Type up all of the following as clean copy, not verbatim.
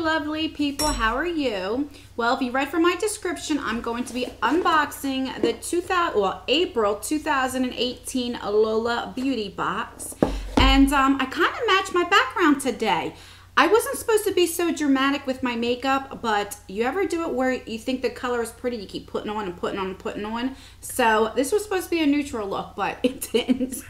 lovely people, how are you? Well, if you read from my description, I'm going to be unboxing the April 2018 Lola Beauty Box. And I kind of matched my background today. I wasn't supposed to be so dramatic with my makeup, but you ever do it where you think the color is pretty, you keep putting on and putting on and putting on? So this was supposed to be a neutral look, but it didn't.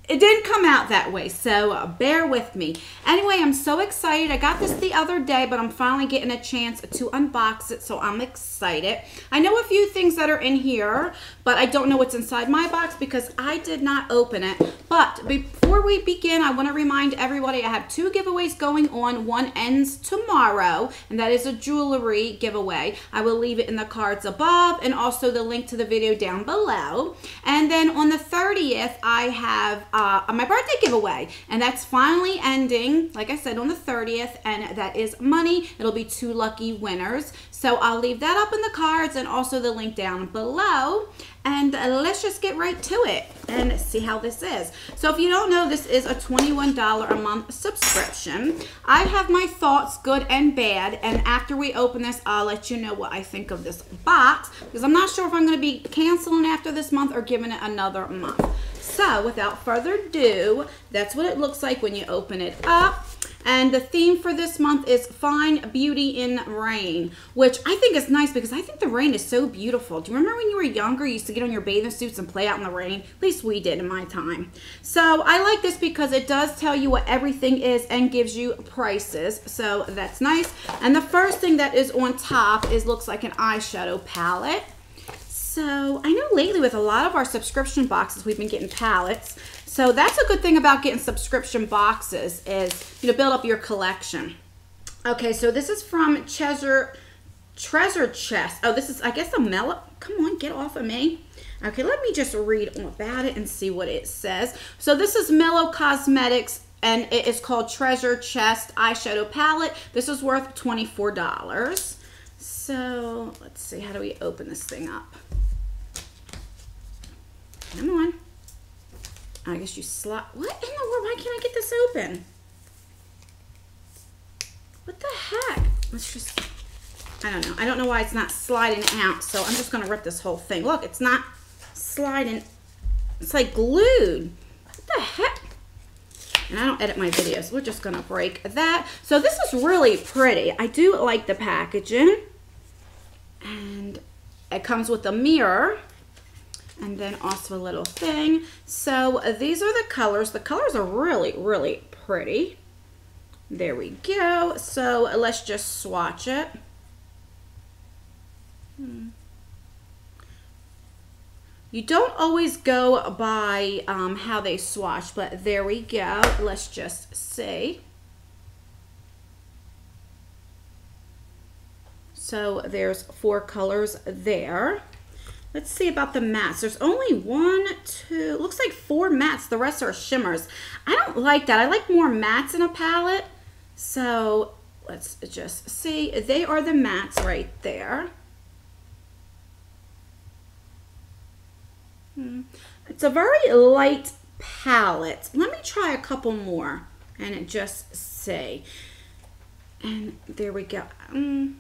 It didn't come out that way, so bear with me. Anyway, I'm so excited. I got this the other day, but I'm finally getting a chance to unbox it, so I'm excited. I know a few things that are in here, but I don't know what's inside my box because I did not open it. But before we begin, I want to remind everybody I have 2 giveaways going on. One ends tomorrow, and that is a jewelry giveaway. I will leave it in the cards above and also the link to the video down below. And then on the 30th, I have my birthday giveaway, and that's finally ending, like I said, on the 30th, and that is money. It'll be 2 lucky winners, so I'll leave that up in the cards and also the link down below. And let's just get right to it and see how this is. So if you don't know, this is a $21 a month subscription. I have my thoughts, good and bad, and after we open this, I'll let you know what I think of this box, because I'm not sure if I'm going to be canceling after this month or giving it another month. So without further ado, that's what it looks like when you open it up. And the theme for this month is Find Beauty in Rain, which I think is nice because I think the rain is so beautiful. Do you remember when you were younger, you used to get on your bathing suits and play out in the rain? At least we did in my time. So I like this because it does tell you what everything is and gives you prices. So that's nice. And the first thing that is on top looks like an eyeshadow palette. So I know lately with a lot of our subscription boxes, we've been getting palettes. So that's a good thing about getting subscription boxes is, you know, build up your collection. Okay, so this is from Treasure Chest. Oh, this is, I guess, a mellow. Come on, get off of me. Okay, let me just read about it and see what it says. So this is Mellow Cosmetics, and it is called Treasure Chest Eyeshadow Palette. This is worth $24. So let's see, how do we open this thing up? Come on. I guess you slide. What in the world? Why can't I get this open? What the heck? Let's just, I don't know. I don't know why it's not sliding out. So I'm just going to rip this whole thing. Look, it's not sliding. It's like glued. What the heck? And I don't edit my videos. We're just going to break that. So this is really pretty. I do like the packaging. And it comes with a mirror. And then also a little thing. So these are the colors. The colors are really, really pretty. There we go. So let's just swatch it. You don't always go by how they swatch, but there we go. Let's just see. So there's 4 colors there. Let's see about the mattes. There's only 1, 2, looks like 4 mattes. The rest are shimmers. I don't like that. I like more mattes in a palette. So let's just see. They are the mattes right there. It's a very light palette. Let me try a couple more and just see. And there we go. I mean,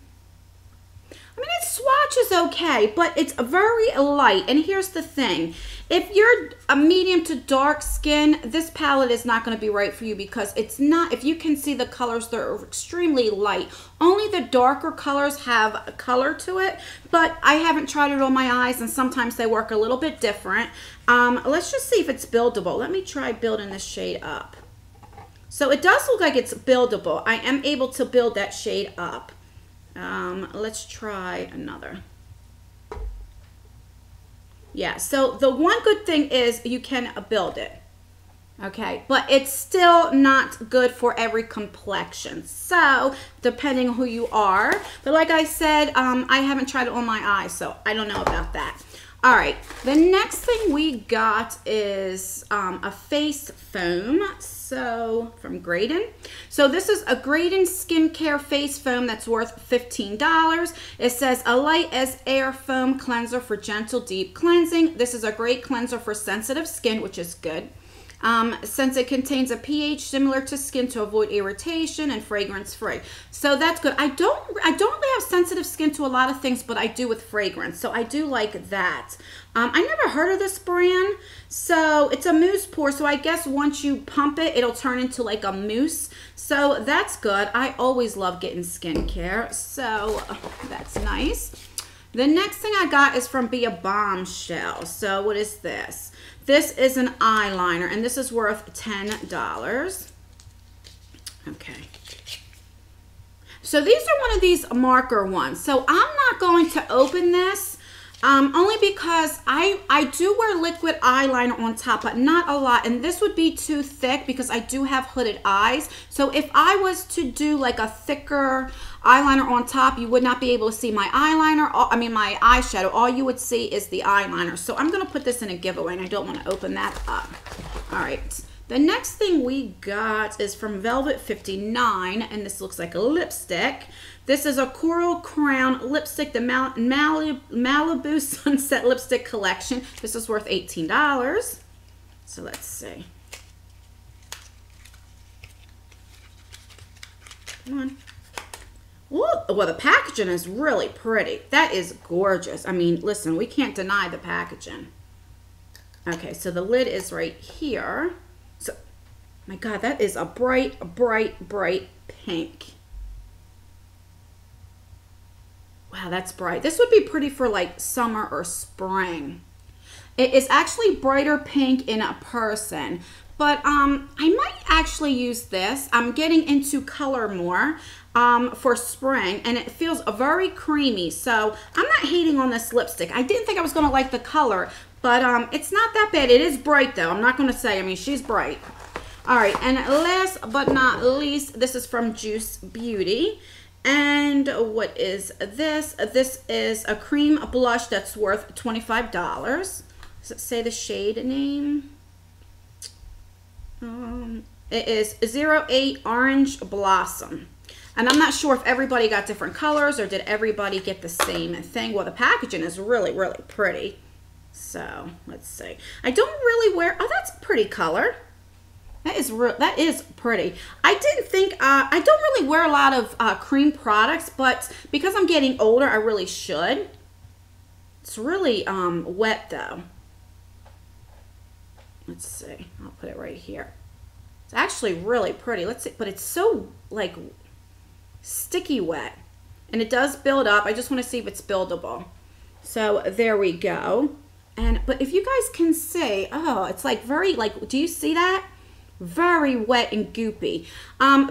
it swatches okay, but it's very light. And here's the thing. If you're a medium to dark skin, this palette is not going to be right for you because it's not, if you can see the colors, they're extremely light. Only the darker colors have a color to it, but I haven't tried it on my eyes, and sometimes they work a little bit different. Let's just see if it's buildable. Let me try building this shade up. So it does look like it's buildable. I am able to build that shade up. Let's try another. Yeah, so the one good thing is you can build it. Okay, but it's still not good for every complexion. So, depending on who you are. But like I said, I haven't tried it on my eyes, so I don't know about that. All right, the next thing we got is a face foam. So from Graydon. So this is a Graydon skincare face foam that's worth $15. It says a light as air foam cleanser for gentle deep cleansing. This is a great cleanser for sensitive skin, which is good. since it contains a pH similar to skin to avoid irritation and fragrance free. So that's good. I don't really have sensitive skin to a lot of things, but I do with fragrance. So I do like that. I never heard of this brand. So it's a mousse pour. So I guess once you pump it, it'll turn into like a mousse. So that's good. I always love getting skincare. So that's nice. The next thing I got is from Be a Bombshell. So what is this? This is an eyeliner, and this is worth $10. Okay. So these are one of these marker ones. So I'm not going to open this. Only because I do wear liquid eyeliner on top, but not a lot. And this would be too thick because I do have hooded eyes. So if I was to do like a thicker eyeliner on top, you would not be able to see my eyeliner, my eyeshadow. All you would see is the eyeliner. So I'm going to put this in a giveaway, and I don't want to open that up. All right. The next thing we got is from Velvet 59, and this looks like a lipstick. This is a Coral Crown lipstick, the Malibu Sunset Lipstick Collection. This is worth $18. So let's see. Come on. Ooh, well, the packaging is really pretty. That is gorgeous. I mean, listen, we can't deny the packaging. Okay, so the lid is right here. So, my God, that is a bright, bright, bright pink. Wow, that's bright. This would be pretty for like summer or spring. It is actually brighter pink in a person, but I might actually use this. I'm getting into color more for spring, and it feels very creamy. So I'm not hating on this lipstick. I didn't think I was going to like the color, but it's not that bad. It is bright though. I'm not going to say. I mean, she's bright. All right, and last but not least, this is from Juice Beauty. And what is this? This is a cream blush that's worth $25. Does it say the shade name? It is 08 Orange Blossom. And I'm not sure if everybody got different colors or did everybody get the same thing. Well, the packaging is really, really pretty. So, let's see. I don't really wear... Oh, that's a pretty color. That is pretty. I didn't think, I don't really wear a lot of cream products, but because I'm getting older, I really should. It's really wet though. Let's see, I'll put it right here. It's actually really pretty. Let's see, but it's so like sticky wet, and it does build up. I just want to see if it's buildable. So there we go. But if you guys can see, oh, it's like very like, do you see that? Very wet and goopy.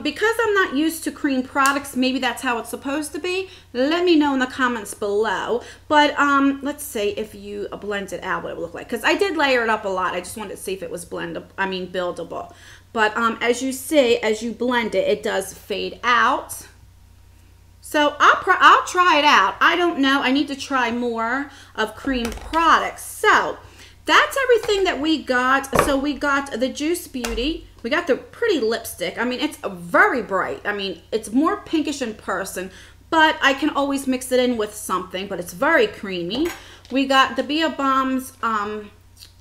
Because I'm not used to cream products, maybe that's how it's supposed to be. Let me know in the comments below. But let's see if you blend it out what it would look like. Because I did layer it up a lot. I just wanted to see if it was buildable. But as you see, as you blend it, it does fade out. So I'll try it out. I don't know. I need to try more of cream products. So that's everything that we got. So we got the Juice Beauty. We got the pretty lipstick. I mean, it's very bright. I mean, it's more pinkish in person, but I can always mix it in with something, but it's very creamy. We got the Be a Bomb's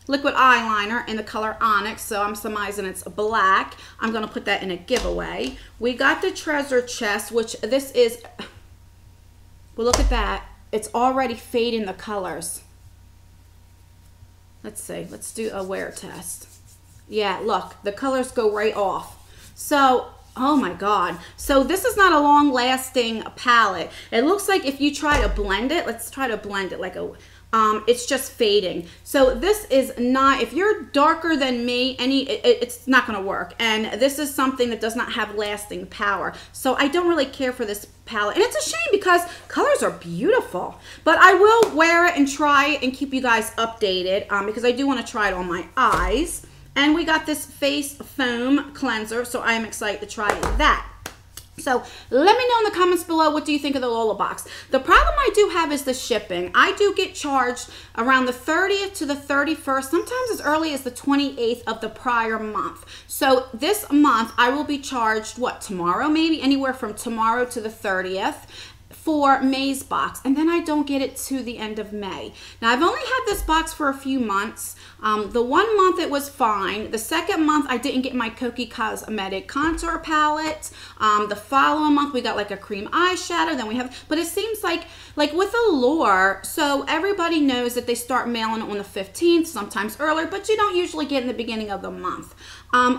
liquid eyeliner in the color Onyx, so I'm surmising it's black. I'm going to put that in a giveaway. We got the Treasure Chest, which this is, well, look at that. It's already fading the colors. Let's see. Let's do a wear test. Yeah, look, the colors go right off. So, oh my God. So this is not a long-lasting palette. It looks like if you try to blend it, let's try to blend it like a, it's just fading. So this is not, if you're darker than me, it's not gonna work. And this is something that does not have lasting power. So I don't really care for this palette. And it's a shame because colors are beautiful. But I will wear it and try and keep you guys updated because I do wanna try it on my eyes. And we got this face foam cleanser, so I'm excited to try that. So let me know in the comments below, what do you think of the Lola box? The problem I do have is the shipping. I do get charged around the 30th to the 31st, sometimes as early as the 28th of the prior month. So this month I will be charged, what, tomorrow maybe? Anywhere from tomorrow to the 30th. for May's box, and then I don't get it to the end of May. Now I've only had this box for a few months. The 1 month it was fine. The second month I didn't get my Kokie Cosmetic contour palette. The following month we got like a cream eyeshadow. Then we have, but it seems like with Allure, so everybody knows that they start mailing it on the 15th, sometimes earlier, but you don't usually get in the beginning of the month.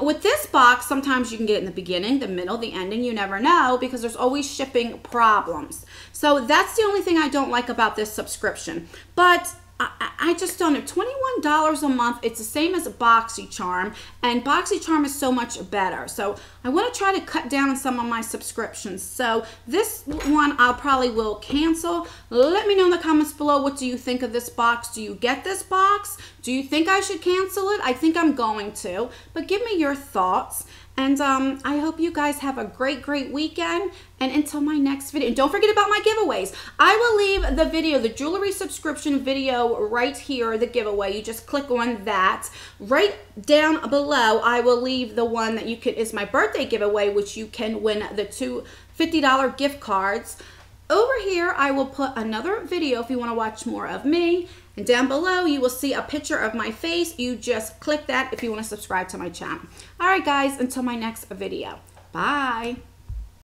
With this box, sometimes you can get it in the beginning, the middle, the ending. You never know because there's always shipping problems. So that's the only thing I don't like about this subscription. But I just don't know. $21 a month, it's the same as a BoxyCharm, and BoxyCharm is so much better. So I want to try to cut down on some of my subscriptions. So this one I probably will cancel. Let me know in the comments below, what do you think of this box? Do you get this box? Do you think I should cancel it? I think I'm going to, but give me your thoughts. And I hope you guys have a great weekend. And until my next video, and don't forget about my giveaways. I will leave the video, the jewelry subscription video right here, the giveaway. You just click on that. Right down below, I will leave the one that you can, is my birthday giveaway, which you can win the two $50 gift cards. Over here, I will put another video if you want to watch more of me. And down below, you will see a picture of my face. You just click that if you want to subscribe to my channel. All right, guys, until my next video. Bye.